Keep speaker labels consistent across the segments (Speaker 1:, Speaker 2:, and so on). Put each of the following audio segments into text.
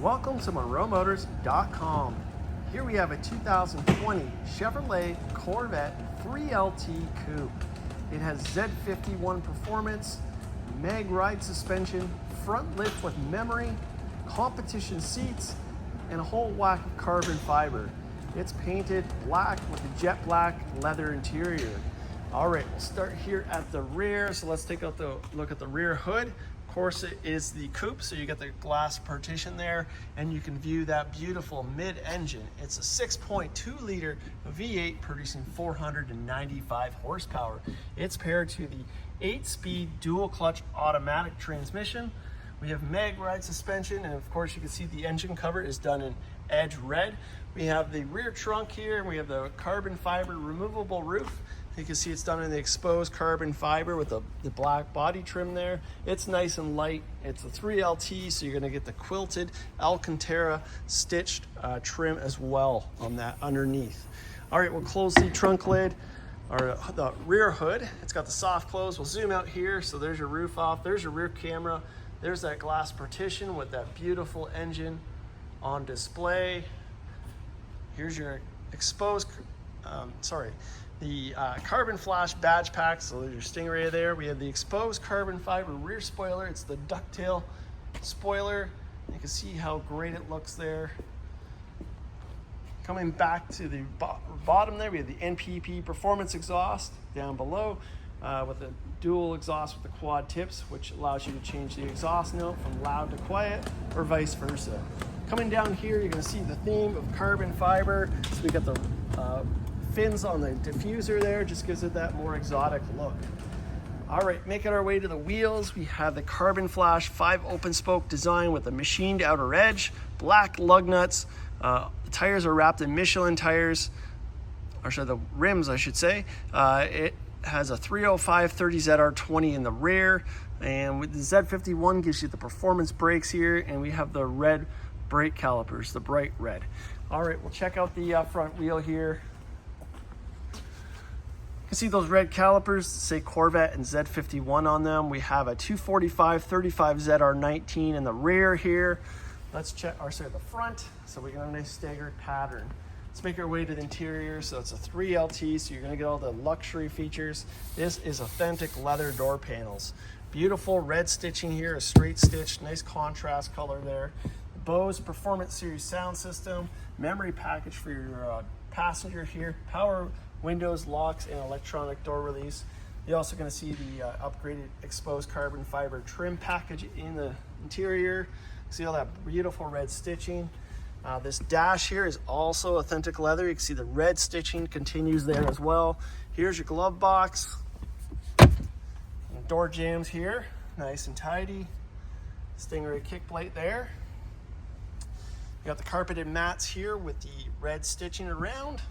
Speaker 1: Welcome to MonroeMotors.com. Here we have a 2020 Chevrolet Corvette 3LT Coupe. It has Z51 performance, MagRide suspension, front lift with memory, competition seats, and a whole whack of carbon fiber. It's painted black with a jet black leather interior. All right, we'll start here at the rear. So let's take a look at the rear hood. Of course, it is the coupe, so you get the glass partition there, and you can view that beautiful mid-engine. It's a 6.2 liter V8 producing 495 horsepower. It's paired to the 8-speed dual clutch automatic transmission. We have MagRide suspension, and of course you can see the engine cover is done in edge red. We have the rear trunk here, and we have the carbon fiber removable roof. You can see it's done in the exposed carbon fiber with the black body trim there. It's nice and light. It's a 3LT, so you're gonna get the quilted Alcantara stitched trim as well on that underneath. All right, we'll close the trunk lid, or the rear hood. It's got the soft close. We'll zoom out here. So there's your roof off. There's your rear camera. There's that glass partition with that beautiful engine on display. Here's your exposed, the carbon flash badge pack. So there's your Stingray there. We have the exposed carbon fiber rear spoiler. It's the Ducktail spoiler. You can see how great it looks there. Coming back to the bottom there, we have the NPP performance exhaust down below with a dual exhaust with the quad tips, which allows you to change the exhaust note from loud to quiet or vice versa. Coming down here, you're going to see the theme of carbon fiber. So we got the fins on the diffuser there, just gives it that more exotic look. All right, making our way to the wheels, we have the carbon flash 5 open spoke design with a machined outer edge, black lug nuts. The tires are wrapped in Michelin tires, or sorry, the rims I should say. It has a 305 30 ZR20 in the rear, and with the Z51 gives you the performance brakes here, and we have the red brake calipers, the bright red. All right, we'll check out the front wheel here. You can see those red calipers say Corvette and Z51 on them. We have a 245 35 ZR19 in the rear here. Let's check the front. So we got a nice staggered pattern. Let's make our way to the interior. So it's a 3LT, so you're gonna get all the luxury features. This is authentic leather door panels. Beautiful red stitching here, a straight stitch, nice contrast color there. Bose Performance Series sound system, memory package for your passenger here, power windows, locks, and electronic door release. You're also gonna see the upgraded exposed carbon fiber trim package in the interior. See all that beautiful red stitching. This dash here is also authentic leather. You can see the red stitching continues there as well. Here's your glove box. And door jambs here, nice and tidy. Stingray kick plate there. You got the carpeted mats here with the red stitching around.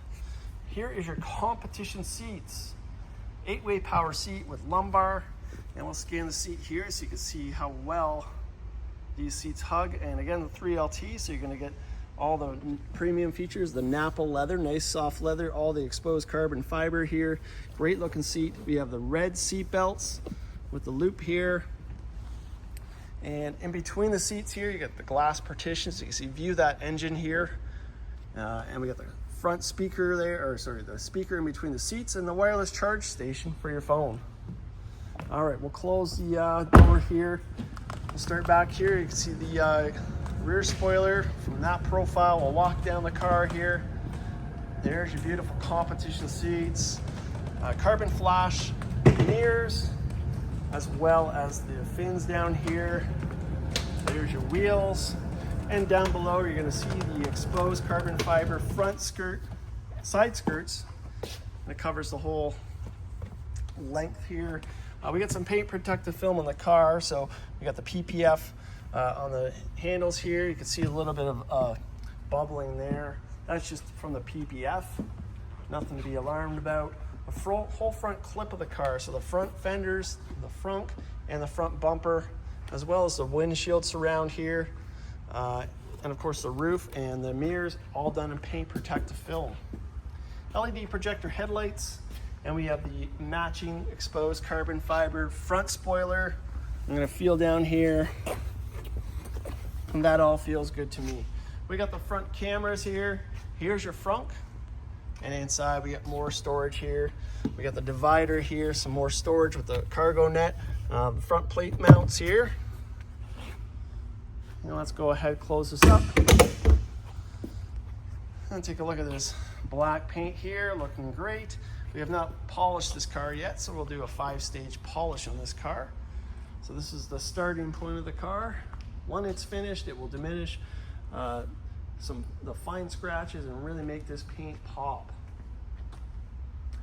Speaker 1: Here is your competition seats. 8-way power seat with lumbar. And we'll scan the seat here so you can see how well these seats hug. And again, the 3LT, so you're gonna get all the premium features, the Napa leather, nice soft leather, all the exposed carbon fiber here. Great looking seat. We have the red seat belts with the loop here. And in between the seats here, you got the glass partitions, so you can see view that engine here. And we got the front speaker there, or sorry, the speaker in between the seats, and the wireless charge station for your phone. All right, we'll close the door here. We'll start back here. You can see the rear spoiler from that profile. We'll walk down the car here. There's your beautiful competition seats, carbon flash mirrors, as well as the fins down here. There's your wheels. And down below, you're gonna see the exposed carbon fiber front skirt, side skirts. That covers the whole length here. We got some paint protective film on the car, so we got the PPF on the handles here. You can see a little bit of bubbling there. That's just from the PPF, nothing to be alarmed about. The whole front clip of the car, so the front fenders, the front, and the front bumper, as well as the windshield surround here, and of course the roof and the mirrors, all done in paint protective film. LED projector headlights, and we have the matching exposed carbon fiber front spoiler. I'm gonna feel down here. And that all feels good to me. We got the front cameras here. Here's your front. And inside we got more storage here. We got the divider here, some more storage with the cargo net. The front plate mounts here. Now let's go ahead, close this up. And take a look at this black paint here, looking great. We have not polished this car yet, so we'll do a 5-stage polish on this car. So this is the starting point of the car. When it's finished, it will diminish the fine scratches and really make this paint pop.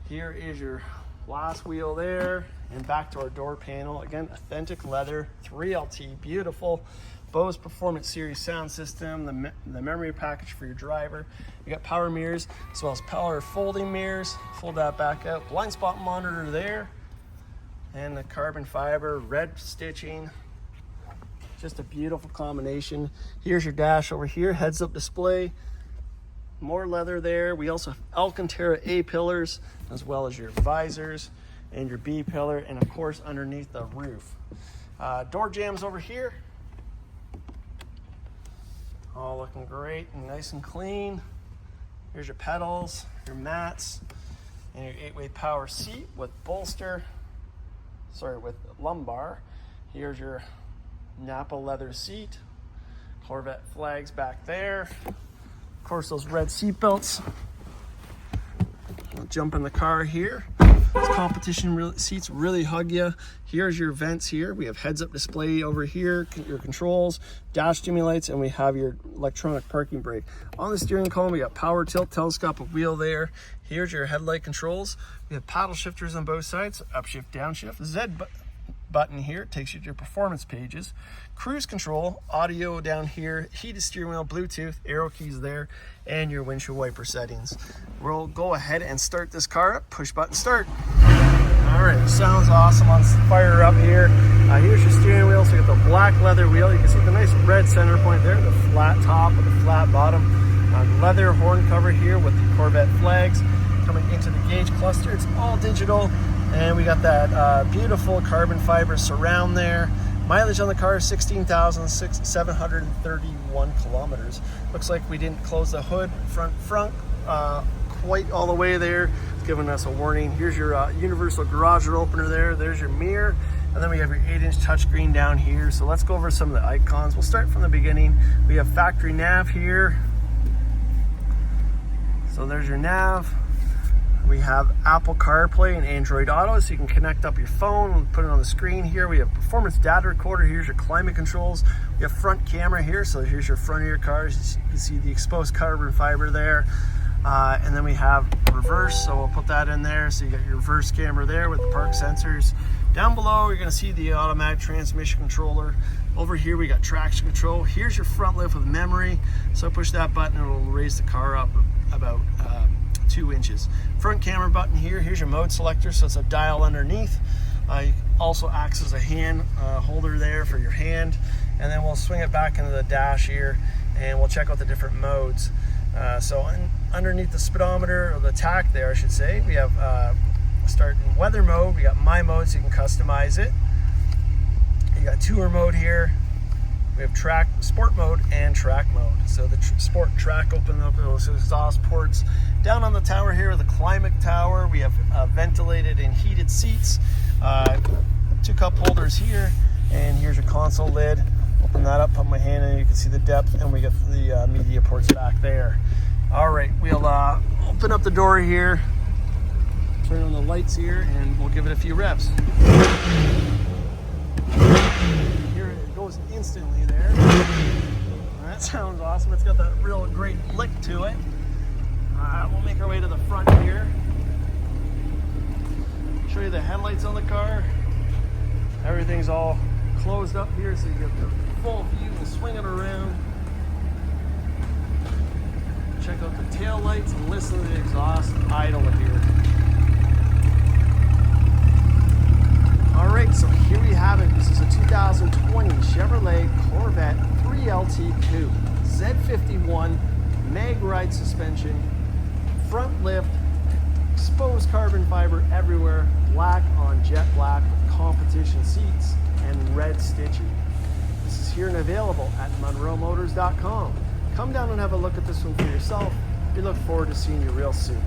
Speaker 1: Here is your last wheel there, and back to our door panel. Again, authentic leather, 3LT, beautiful. Bose Performance Series sound system, the memory package for your driver. You got power mirrors as well as power folding mirrors. Fold that back out. Blind spot monitor there, and the carbon fiber red stitching. Just a beautiful combination. Here's your dash over here, heads up display. More leather there. We also have Alcantara A pillars as well as your visors and your B pillar, and of course underneath the roof. Door jambs over here. All looking great and nice and clean. Here's your pedals, your mats, and your 8-way power seat with bolster, with lumbar. Here's your Napa leather seat, Corvette flags back there. Of course, those red seat belts. I'll jump in the car here. This competition seats really hug you. Here's your vents here. We have heads-up display over here, your controls, dash dimming lights, and we have your electronic parking brake. On the steering column, we got power tilt, telescopic wheel there. Here's your headlight controls. We have paddle shifters on both sides, upshift, downshift. Z button here takes you to your performance pages. Cruise control, audio down here, heated steering wheel, Bluetooth, arrow keys there, and your windshield wiper settings. We'll go ahead and start this car up. Push button start. All right, sounds awesome. Let's fire her up here. Here's your steering wheel. So you got the black leather wheel. You can see the nice red center point there, the flat top with the flat bottom. Leather horn cover here with the Corvette flags coming into the gauge cluster. It's all digital. And we got that beautiful carbon fiber surround there. Mileage on the car is 16,731 kilometers. Looks like we didn't close the hood front quite all the way there. It's giving us a warning. Here's your universal garage door opener there. There's your mirror. And then we have your 8-inch touchscreen down here. So let's go over some of the icons. We'll start from the beginning. We have factory nav here. So there's your nav. We have Apple CarPlay and Android Auto, so you can connect up your phone and put it on the screen here. We have performance data recorder. Here's your climate controls. We have front camera here, so here's your front of your car. You can see the exposed carbon fiber there. And then we have reverse, so we'll put that in there. So you got your reverse camera there with the park sensors. Down below, you're gonna see the automatic transmission controller. Over here, we got traction control. Here's your front lift with memory. So push that button, and it'll raise the car up about 2 inches. Front camera button here. Here's your mode selector, so it's a dial underneath. Also acts as a hand holder there for your hand. And then we'll swing it back into the dash here, and we'll check out the different modes. Underneath the speedometer, or the tach there, I should say, we have start in weather mode. We got my mode, so you can customize it. You got tour mode here. We have track, sport mode, and track mode. So the sport track open up those exhaust ports. Down on the tower here, the climate tower, we have ventilated and heated seats. 2 cup holders here, and here's your console lid. Open that up, put my hand in, you can see the depth, and we get the media ports back there. All right, we'll open up the door here, turn on the lights here, and we'll give it a few revs. Here it goes instantly there. That sounds awesome. It's got that real great lick to it. We'll make our way to the front here. Show you the headlights on the car. Everything's all closed up here, so you get the full view and swing it around. Check out the tail lights and listen to the exhaust idle here. All right, so here we have it. This is a 2020 Chevrolet Corvette 3LT Coupe, Z51, MagRide suspension, front lift, exposed carbon fiber everywhere, black on jet black with competition seats and red stitching. This is here and available at monroemotors.com. Come down and have a look at this one for yourself. We look forward to seeing you real soon.